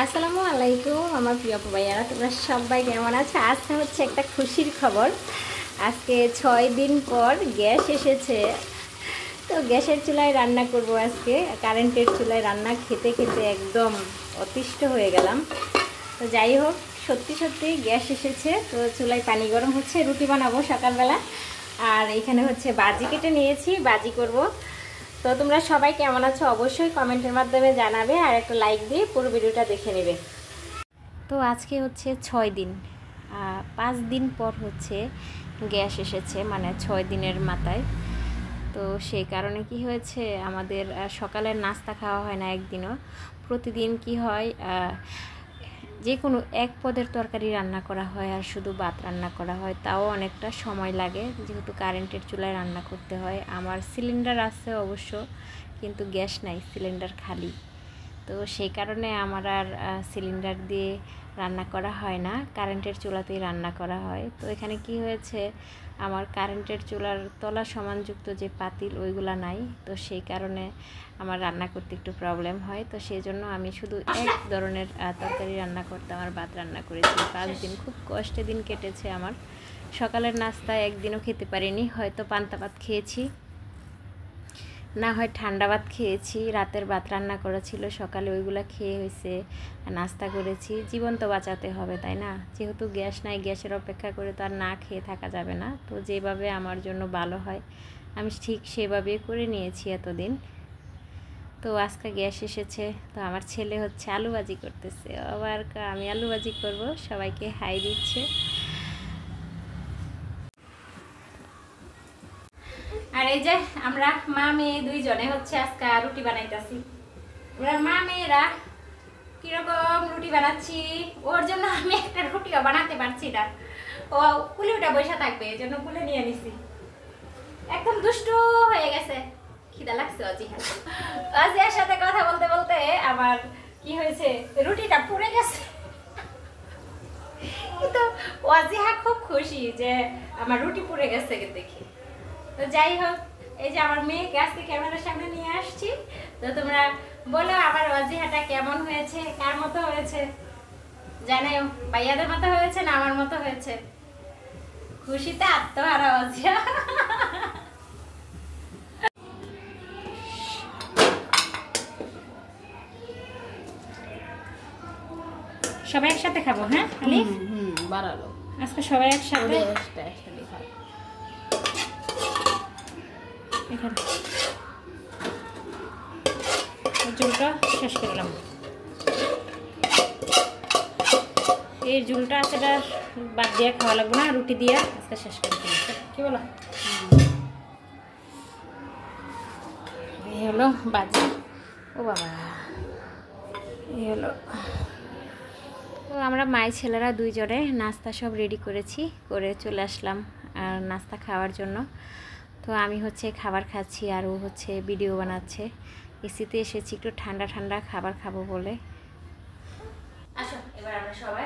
আসসালামু আলাইকুম আমার প্রিয় ভাইয়ারা, তোমরা সবাই কেমন আছো? আজকে হচ্ছে একটা খুশির খবর। আজকে 6 দিন পর গ্যাস এসেছে। তো গ্যাসের চুলায় রান্না করব আজকে। কারেন্টের চুলায় রান্না খেতে খেতে একদম অতিষ্ঠ হয়ে গেলাম। তো যাই হোক, সত্যি সত্যি গ্যাস এসেছে। তো চুলায় পানি গরম হচ্ছে, রুটি বানাবো সকালবেলা। আর এখানে হচ্ছে বাজি কেটে নিয়েছি, বাজি করব। তো তোমরা সবাই কেমন আছো অবশ্যই কমেন্টের মাধ্যমে জানাবে, আর একটা লাইক দিয়ে পুরো ভিডিওটা দেখে নেবে। তো আজকে হচ্ছে 6 দিন, 5 দিন পর হচ্ছে গ্যাস এসেছে, মানে 6 দিনের মাথায়। তো সেই কারণে কি হয়েছে, আমাদের সকালের নাস্তা খাওয়া হয় না একদিনও। প্রতিদিন কি হয়, যে কোনো এক পদের তরকারি রান্না করা হয় আর শুধু ভাত রান্না করা হয়, তাও অনেকটা সময় লাগে যেহেতু কারেন্টের চুলায় রান্না করতে হয়। আমার সিলিন্ডার আছে অবশ্য, কিন্তু গ্যাস নাই, সিলিন্ডার খালি। তো সেই কারণে আমার আর সিলিন্ডার দিয়ে রান্না করা হয় না, কারেন্টের চুলাতেই রান্না করা হয়। তো এখানে কি হয়েছে, আমার কারেন্টের চুলার তলা সমানযুক্ত যে পাতিল ওইগুলা নাই। তো সেই কারণে আমার রান্না করতে একটু প্রবলেম হয়। তো সেই জন্য আমি শুধু এক ধরনের তরকারি রান্না করতাম আর ভাত রান্না করেছি। 5 দিন খুব কষ্টে দিন কেটেছে আমার। সকালের নাস্তা একদিনও খেতে পারিনি, হয়তো পান্তা ভাত খেয়েছি, না হয় ঠান্ডা ভাত খেয়েছি। রাতের ভাত রান্না করা ছিল সকালে, ওইগুলো খেয়ে হয়েছে নাস্তা করেছি। জীবন তো বাঁচাতে হবে, তাই না? যেহেতু গ্যাস নাই, গ্যাসের অপেক্ষা করে তো আর না খেয়ে থাকা যাবে না। তো যেভাবে আমার জন্য ভালো হয় আমি ঠিক সেভাবেই করে নিয়েছি এতদিন। তো আজকে গ্যাস এসেছে, তো আমার ছেলে হচ্ছে আলু ভাজি করতেছে। আবার আমি আলু ভাজি করব, সবাইকে হাই দিচ্ছে। আর এই যে আমরা মা মেয়ে দুইজনে হচ্ছে আজকে রুটি বানাইতেছি। আমরা মা মেয়েরা কিরকম রুটি বানাচ্ছি, ওর জন্য আমি একটা রুটিও বানাতে পারছি না। ও কুলে উঠে বসে থাকবে, এই জন্য কুলে নিয়ে নিছি। একদম দুষ্টু হয়ে গেছে। খিদা লাগছে অজিহা। অজিহার সাথে কথা বলতে বলতে আমার কি হয়েছে, রুটিটা পুড়ে গেছে। কিন্তু অজিহা খুব খুশি যে আমার রুটি পুড়ে গেছে দেখি। তো যাই হোক, এই যে আমার মেয়েকে আজকে ক্যামেরার সামনে নিয়ে আসছি। তো তোমরা বলো আমার অজিহাটা কেমন হয়েছে, কার মতো হয়েছে জানাও। ভাইয়াদের মতো হয়েছে না আমার মতো হয়েছে? খুশিতে আত্মহারা অজিহা। সবাই একসাথে খাবো, হ্যাঁ আলিফ? বাড়ালো আজকে সবাই একসাথে। এখানে ঝুলটা শেষ করলাম। এই ঝুলটা আছে, বাদ দিয়ে খাওয়া লাগবে না, রুটি দিয়ে আজকে শেষ করে দিলাম। কি বলো? এই হলো বাজি। ও বাবা, এই হলো। তো আমরা মায়ের ছেলেরা দুইজনে নাস্তা সব রেডি করেছি, করে চলে আসলাম আর নাস্তা খাওয়ার জন্য। তো আমি হচ্ছে খাবার খাচ্ছি আর ও হচ্ছে ভিডিও বানাচ্ছে। এসিতে এসেছি একটু ঠান্ডা ঠান্ডা খাবার খাবো বলে। আসো এবার আমরা সবাই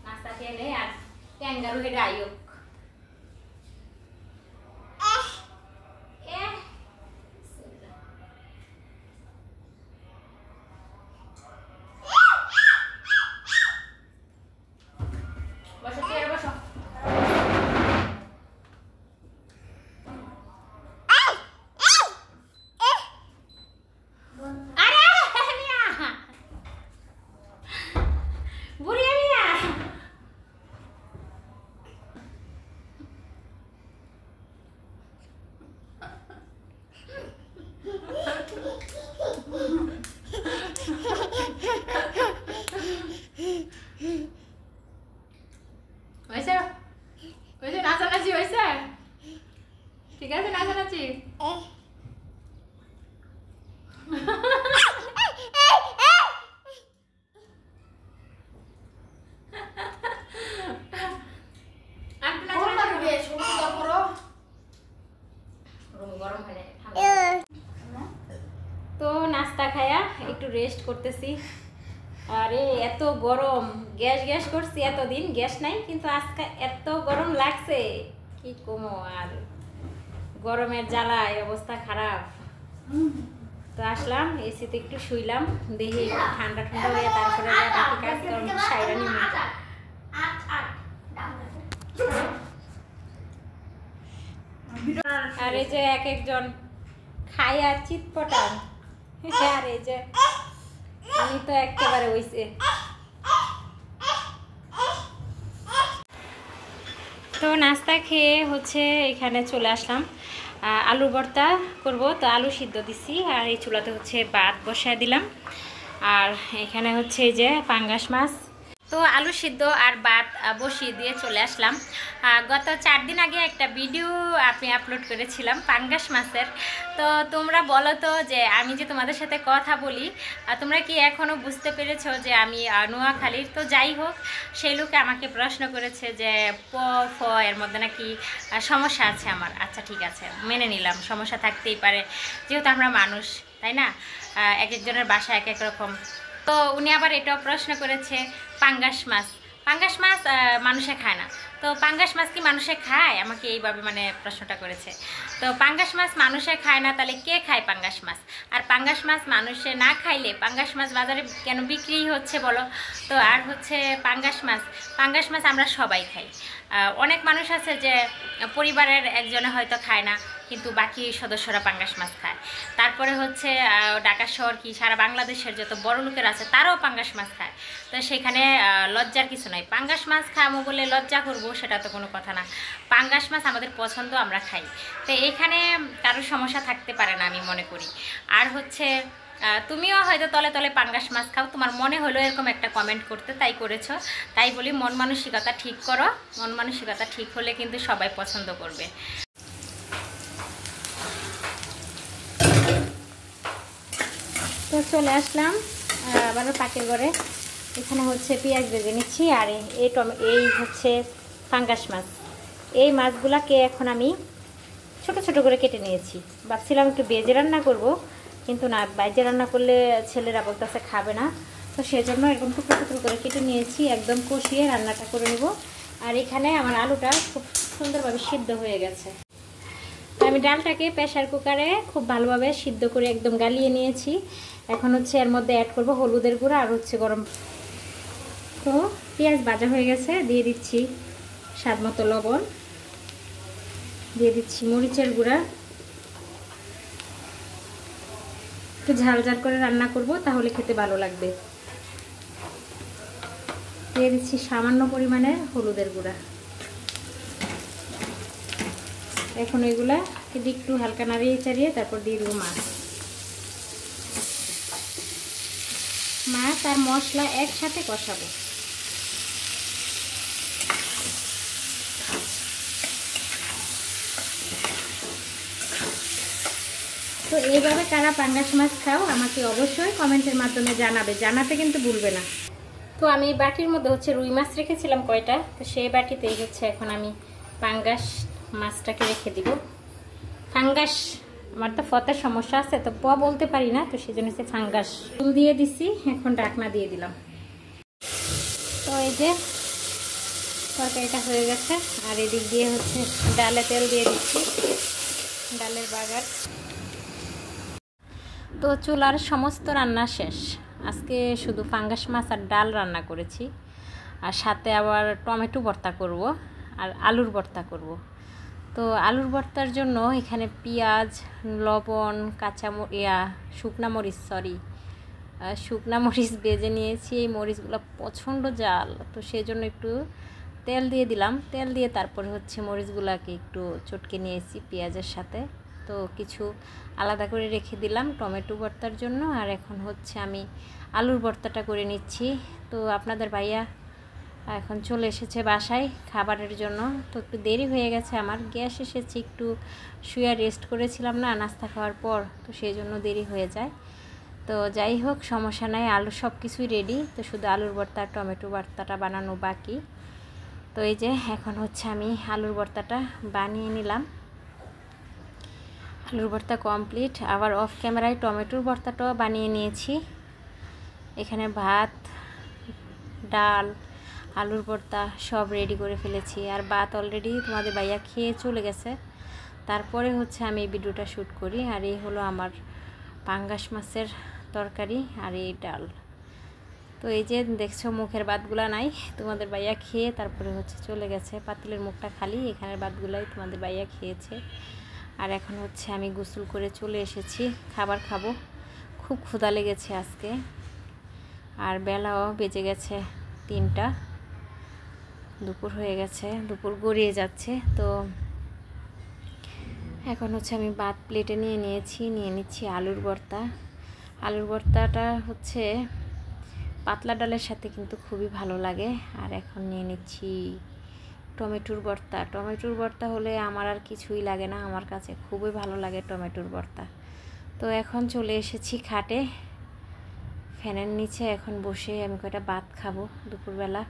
নাস্তা খেয়ে নেই, আর ক্যাঙ্গারু হেডে আইয়ক। নাচানাচি হয়েছে? ঠিক আছে নাচানাচি। তো নাস্তা খায়া একটু রেস্ট করতেছি। আরে এত গরম, গ্যাস গ্যাস করছি এতদিন, গ্যাস নাই, কিন্তু আজকে এত গরম লাগছে কি কমো। আর গরমের জ্বালায় অবস্থা খারাপ। তো আসলাম এসিতে একটু শুইলাম, দেখি ঠান্ডা ঠান্ডা হয়ে তারপরে বাকি কাজকর্ম সাইরা নিব। আর এই যে এক একজন খাই আর চিৎপটান, আর এই যে আমি তো একেবারে হইছে। তো নাস্তা খেয়ে হচ্ছে এখানে চলে আসলাম, আলু ভর্তা করব। তো আলু সিদ্ধ দিছি আর এই চুলাতে হচ্ছে ভাত বসায় দিলাম। আর এখানে হচ্ছে এই যে পাঙ্গাস মাছ। তো আলু সিদ্ধ আর ভাত বসিয়ে দিয়ে চলে আসলাম। গত 4 দিন আগে একটা ভিডিও আমি আপলোড করেছিলাম পাঙ্গাস মাছের। তো তোমরা বলো তো যে আমি যে তোমাদের সাথে কথা বলি, তোমরা কি এখনও বুঝতে পেরেছো যে আমি নোয়াখালীর? তো যাই হোক, সেই লোকে আমাকে প্রশ্ন করেছে যে ফ এর মধ্যে নাকি সমস্যা আছে আমার। আচ্ছা ঠিক আছে, মেনে নিলাম, সমস্যা থাকতেই পারে, যেহেতু আমরা মানুষ, তাই না? এক একজনের বাসা এক এক রকম। তো উনি আবার এটাও প্রশ্ন করেছে পাঙ্গাস মাছ মানুষে খায় না। তো পাঙ্গাস মাছ কি মানুষে খায়? আমাকে এইভাবে মানে প্রশ্নটা করেছে। তো পাঙ্গাস মাছ মানুষে খায় না, তাহলে কে খায় পাঙ্গাস মাছ? আর পাঙ্গাস মাছ মানুষে না খাইলে পাঙ্গাস মাছ বাজারে কেন বিক্রি হচ্ছে বলো? তো আর হচ্ছে পাঙ্গাস মাছ আমরা সবাই খাই। অনেক মানুষ আছে যে পরিবারের একজনে হয়তো খায় না, কিন্তু বাকি সদস্যরা পাঙ্গাস মাছ খায়। তারপরে হচ্ছে ঢাকা শহর কি সারা বাংলাদেশের যত বড় লোকের আছে তারাও পাঙ্গাস মাছ খায়। তো সেখানে লজ্জার কিছু নাই। পাঙ্গাস মাছ খাবো বলে লজ্জা করব সেটা তো কোনো কথা না। পাঙ্গাস মাছ আমাদের পছন্দ, আমরা খাই। তো এখানে কারোর সমস্যা থাকতে পারে না আমি মনে করি। আর হচ্ছে তুমিও হয়তো তলে তলে পাঙ্গাস মাছ খাও, তোমার মনে হলো এরকম একটা কমেন্ট করতে, তাই করেছো। তাই বলি মন মানসিকতা ঠিক করো, মন মানসিকতা ঠিক হলে কিন্তু সবাই পছন্দ করবে। তো চলে আসলাম আবারও পাকের ঘরে। এখানে হচ্ছে পেঁয়াজ ভেজে নিচ্ছি আর এই হচ্ছে পাঙ্গাস মাছ। এই মাছগুলাকে এখন আমি ছোট ছোট করে কেটে নিয়েছি। ভাবছিলাম একটু ভেজে রান্না করব, কিন্তু না, ভেজে রান্না করলে ছেলেরা বলতেছে খাবে না। তো সেজন্য এরকম টুকরো টুকরো করে কেটে নিয়েছি, একদম কষিয়ে রান্নাটা করে নেব। আর এখানে আমার আলুটা খুব সুন্দরভাবে সিদ্ধ হয়ে গেছে। আমি ডালটাকে প্রেসার কুকারে খুব ভালোভাবে সিদ্ধ করে একদম গালিয়ে নিয়েছি। এখন হচ্ছে এর মধ্যে অ্যাড করব হলুদের গুঁড়া আর হচ্ছে গরম। তো পেঁয়াজ ভাজা হয়ে গেছে, দিয়ে দিচ্ছি স্বাদ মতো লবণ, দিয়ে দিচ্ছি মরিচের গুঁড়া। একটু ঝাল ঝাল করে রান্না করব, তাহলে খেতে ভালো লাগবে। দিয়ে দিচ্ছি সামান্য পরিমাণে হলুদের গুঁড়া। এখন এগুলা একটু হালকা নাড়িয়ে চাড়িয়ে তারপর দিয়ে দেবো মাছ আর মশলা একসাথে কষাবো। তো এইভাবে কারা পাঙ্গাস মাছ খাও আমাকে অবশ্যই কমেন্টের মাধ্যমে জানাতে কিন্তু ভুলবে না। তো আমি বাটির মধ্যে হচ্ছে রুই মাছ রেখেছিলাম কয়টা, তো সেই বাটিতেই হচ্ছে এখন আমি পাঙ্গাস মাছটাকে রেখে দিব। ফাঙ্গাস, আমার তো ফতের সমস্যা আছে, তো প বলতে পারি না, তো সেই জন্য হচ্ছে ফাঙ্গাস। ফুল দিয়ে দিছি, এখন ঢাকনা দিয়ে দিলাম। তো এই যে তরকারিটা হয়ে গেছে। আর এদিক দিয়ে হচ্ছে ডালে তেল দিয়ে দিচ্ছি, ডালের বাগার। তো চুলার সমস্ত রান্না শেষ। আজকে শুধু পাঙ্গাস মাছ আর ডাল রান্না করেছি, আর সাথে আবার টমেটো ভর্তা করব আর আলুর ভর্তা করব। তো আলুর ভর্তার জন্য এখানে পেঁয়াজ, লবণ, শুকনা মরিচ ভেজে নিয়েছি। এই মরিচগুলো প্রচণ্ড জাল, তো সেই জন্য একটু তেল দিয়ে দিলাম। তেল দিয়ে তারপরে হচ্ছে মরিচগুলোকে একটু চটকে নিয়েছি পেঁয়াজের সাথে। তো কিছু আলাদা করে রেখে দিলাম টমেটো ভর্তার জন্য। আর এখন হচ্ছে আমি আলুর ভর্তাটা করে নিচ্ছি। তো আপনাদের ভাইয়া এখন চলে এসেছে বাসায় খাবারের জন্য। তো একটু দেরি হয়ে গেছে, আমার গ্যাস এসেছে, একটু শুয়ে রেস্ট করেছিলাম না নাস্তা খাওয়ার পর, তো সেই জন্য দেরি হয়ে যায়। তো যাই হোক, সমস্যা নাই, আলু সব কিছুই রেডি। তো শুধু আলুর ভর্তা আর টমেটো ভর্তাটা বানানো বাকি। তো এই যে এখন হচ্ছে আমি আলুর ভর্তাটা বানিয়ে নিলাম। আলুর ভর্তা কমপ্লিট। আবার অফ ক্যামেরায় টমেটোর ভর্তাটাও বানিয়ে নিয়েছি। এখানে ভাত, ডাল, আলুর ভর্তা সব রেডি করে ফেলেছি। আর ভাত অলরেডি তোমাদের ভাইয়া খেয়ে চলে গেছে। তারপরে হচ্ছে আমি ভিডিওটা শ্যুট করি। আর এই হলো আমার পাঙ্গাস মাছের তরকারি আর এই ডাল। তো এই যে দেখছো মুখের ভাতগুলা নাই, তোমাদের ভাইয়া খেয়ে তারপরে হচ্ছে চলে গেছে। পাতিলের মুখটা খালি, এখানের ভাতগুলাই তোমাদের ভাইয়া খেয়েছে। আর এখন হচ্ছে আমি গোসল করে চলে এসেছি, খাবার খাবো। খুব ক্ষুধা লেগেছে আজকে, আর বেলাও বেজে গেছে 3টা, দুপুর হয়ে গেছে, দুপুর গড়িয়ে যাচ্ছে। তো এখন হচ্ছে আমি ভাত প্লেটে নিয়ে নিচ্ছি আলুর ভর্তা। আলুর ভর্তাটা হচ্ছে পাতলা ডালের সাথে কিন্তু খুবই ভালো লাগে। আর এখন নিয়ে নিচ্ছি টমেটোর ভর্তা। টমেটোর ভর্তা হলে আমার আর কিছুই লাগে না, আমার কাছে খুবই ভালো লাগে টমেটোর ভর্তা। তো এখন চলে এসেছি খাটে, ফ্যানের নিচে এখন বসে আমি কয়টা ভাত খাবো দুপুরবেলা।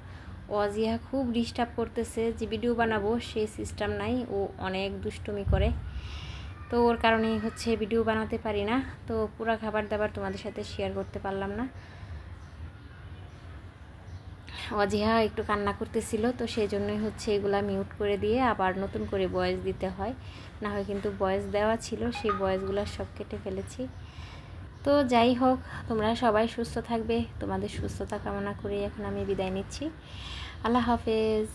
ওয়াজিয়া খুব ডিস্টার্ব করতেছে, যে ভিডিও বানাবো সেই সিস্টেম নাই, ও অনেক দুষ্টুমি করে। তো ওর কারণেই হচ্ছে ভিডিও বানাতে পারি না, তো পুরো খাবার দাবার তোমাদের সাথে শেয়ার করতে পারলাম না। ওয়াজিহা একটু কান্না করতেছিল, তো সেই জন্যই হচ্ছে এগুলা মিউট করে দিয়ে আবার নতুন করে ভয়েস দিতে হয়, না হয় কিন্তু ভয়েস দেওয়া ছিল, সেই ভয়েসগুলো সব কেটে ফেলেছি। তো যাই হোক, তোমরা সবাই সুস্থ থাকবে, তোমাদের সুস্থতা কামনা করে এখন আমি বিদায় নিচ্ছি। আল্লাহ হাফেজ।